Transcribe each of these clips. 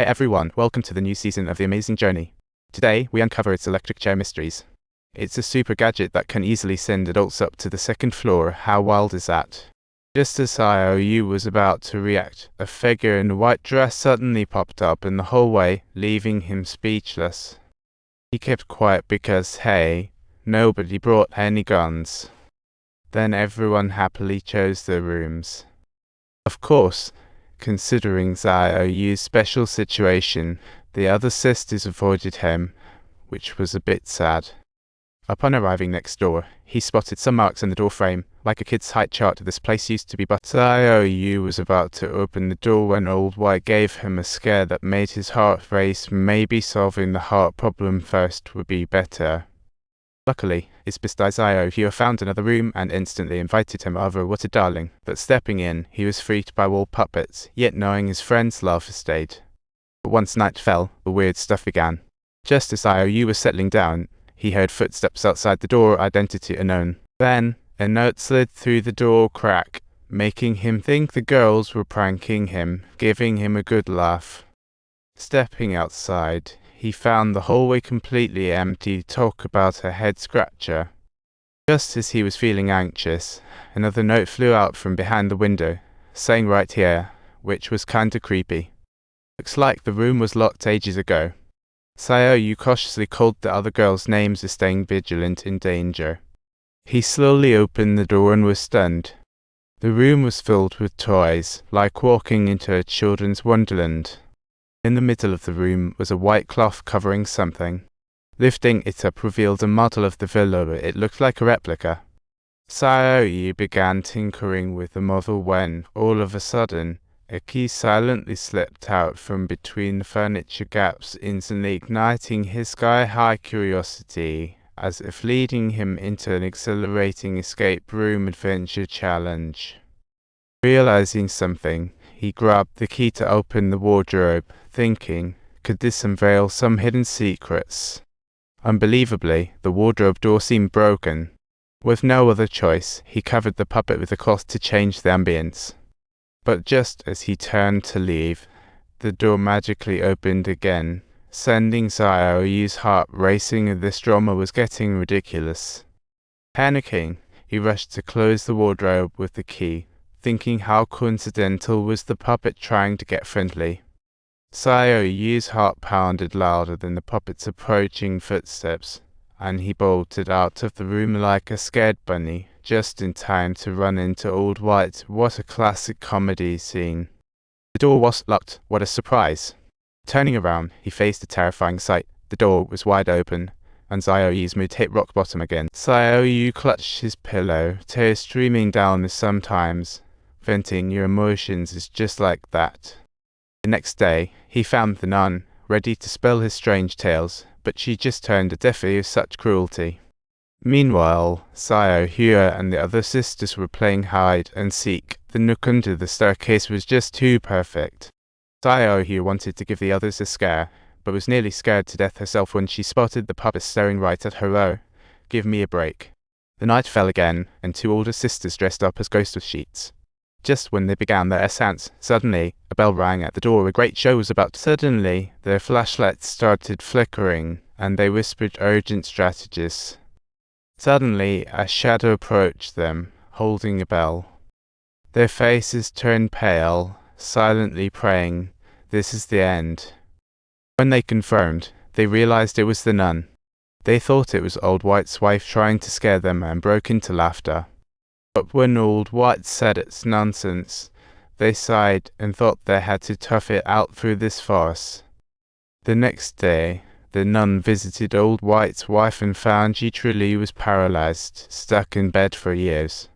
Hey everyone, welcome to the new season of The Amazing Journey. Today, we uncover its electric chair mysteries. It's a super gadget that can easily send adults up to the second floor. How wild is that? Just as IOU was about to react, a figure in a white dress suddenly popped up in the hallway, leaving him speechless. He kept quiet because, hey, nobody brought any guns. Then everyone happily chose their rooms. Of course, considering IOU's special situation, the other sisters avoided him, which was a bit sad. Upon arriving next door, he spotted some marks in the door frame, like a kid's height chart. This place used to be, but IOU was about to open the door when Old White gave him a scare that made his heart race. Maybe solving the heart problem first would be better. Luckily, his besties IOU found another room and instantly invited him over. What a darling. But stepping in, he was freaked by wall puppets, yet knowing his friend's love stayed. But once night fell, the weird stuff began. Just as IOU was settling down, he heard footsteps outside the door, identity unknown. Then, a note slid through the door crack, making him think the girls were pranking him, giving him a good laugh. Stepping outside, he found the hallway completely empty. Talk about a head-scratcher. Just as he was feeling anxious, another note flew out from behind the window, saying right here, which was kinda creepy. Looks like the room was locked ages ago. IOU cautiously called the other girls' names as staying vigilant in danger. He slowly opened the door and was stunned. The room was filled with toys, like walking into a children's wonderland. In the middle of the room was a white cloth covering something. Lifting it up revealed a model of the villa. It looked like a replica. IOU began tinkering with the model when, all of a sudden, a key silently slipped out from between the furniture gaps, instantly igniting his sky-high curiosity, as if leading him into an exhilarating escape room adventure challenge. Realizing something, he grabbed the key to open the wardrobe, thinking, could this unveil some hidden secrets? Unbelievably, the wardrobe door seemed broken. With no other choice, he covered the puppet with a cloth to change the ambience. But just as he turned to leave, the door magically opened again, sending IOU's heart racing. This drama was getting ridiculous. Panicking, he rushed to close the wardrobe with the key, thinking how coincidental was the puppet trying to get friendly. IOU's heart pounded louder than the puppet's approaching footsteps, and he bolted out of the room like a scared bunny, just in time to run into Old White. What a classic comedy scene. The door was locked. What a surprise. Turning around, he faced a terrifying sight. The door was wide open, and IOU's mood hit rock bottom again. IOU clutched his pillow, tears streaming down. Sometimes venting your emotions is just like that. The next day, he found the nun, ready to spill his strange tales, but she just turned a deaf ear to such cruelty. Meanwhile, IOU and the other sisters were playing hide and seek. The nook under the staircase was just too perfect. IOU wanted to give the others a scare, but was nearly scared to death herself when she spotted the puppet staring right at her. Oh, give me a break. The night fell again, and two older sisters dressed up as ghost sheets. Just when they began their ascent, suddenly, a bell rang at the door. A great show was about. Suddenly, their flashlights started flickering, and they whispered urgent strategies. Suddenly, a shadow approached them, holding a bell. Their faces turned pale, silently praying, this is the end. When they confirmed, they realized it was the nun. They thought it was Old White's wife trying to scare them and broke into laughter. But when Old White said it's nonsense, they sighed and thought they had to tough it out through this farce. The next day, the nun visited Old White's wife and found she truly was paralyzed, stuck in bed for years.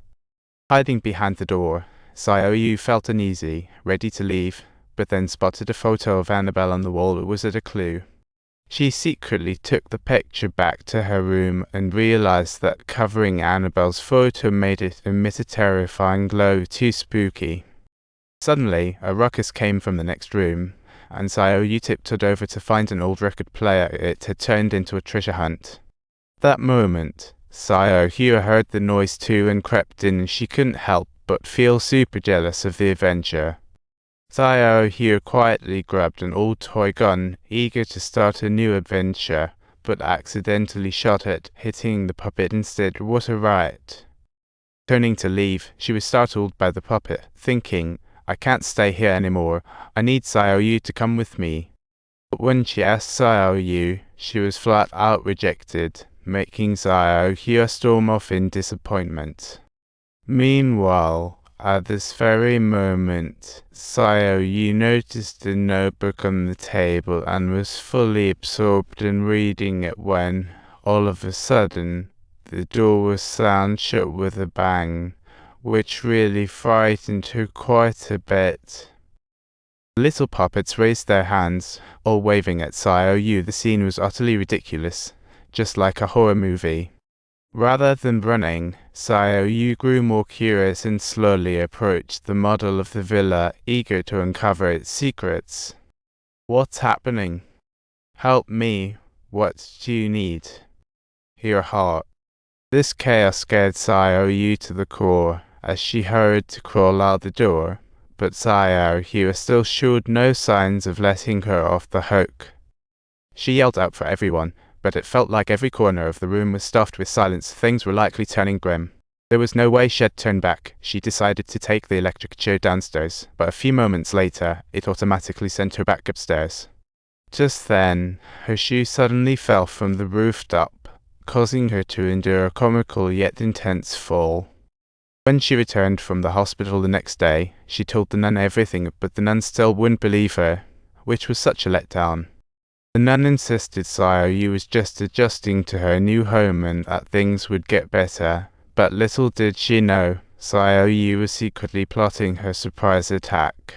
Hiding behind the door, IOU felt uneasy, ready to leave, but then spotted a photo of Annabelle on the wall. It was a clue. She secretly took the picture back to her room and realized that covering Annabelle's photo made it emit a terrifying glow. Too spooky. Suddenly, a ruckus came from the next room, and IOU tiptoed over to find an old record player. It had turned into a treasure hunt. That moment, IOU heard the noise too and crept in. She couldn't help but feel super jealous of the adventure. Xiao here quietly grabbed an old toy gun, eager to start a new adventure, but accidentally shot it, hitting the puppet instead. What a riot. Turning to leave, she was startled by the puppet, thinking, I can't stay here anymore, I need Xiao Yu to come with me. But when she asked Xiao Yu, she was flat out rejected, making Xiao Yu storm off in disappointment. Meanwhile, at this very moment, Xiao Yu noticed a notebook on the table and was fully absorbed in reading it when, all of a sudden, the door was slammed shut with a bang, which really frightened her quite a bit. The little puppets raised their hands, all waving at Xiao Yu. The scene was utterly ridiculous, just like a horror movie. Rather than running, Xiao Yu grew more curious and slowly approached the model of the villa, eager to uncover its secrets. What's happening? Help me. What do you need? Your heart. This chaos scared Xiao Yu to the core as she hurried to crawl out the door, but Xiao Yu still showed no signs of letting her off the hook. She yelled out for everyone, but it felt like every corner of the room was stuffed with silence. Things were likely turning grim. There was no way she'd turn back. She decided to take the electric chair downstairs, but a few moments later, it automatically sent her back upstairs. Just then, her shoe suddenly fell from the rooftop, causing her to endure a comical yet intense fall. When she returned from the hospital the next day, she told the nun everything, but the nun still wouldn't believe her, which was such a letdown. The nun insisted Xiao Yu was just adjusting to her new home and that things would get better, but little did she know, Xiao Yu was secretly plotting her surprise attack.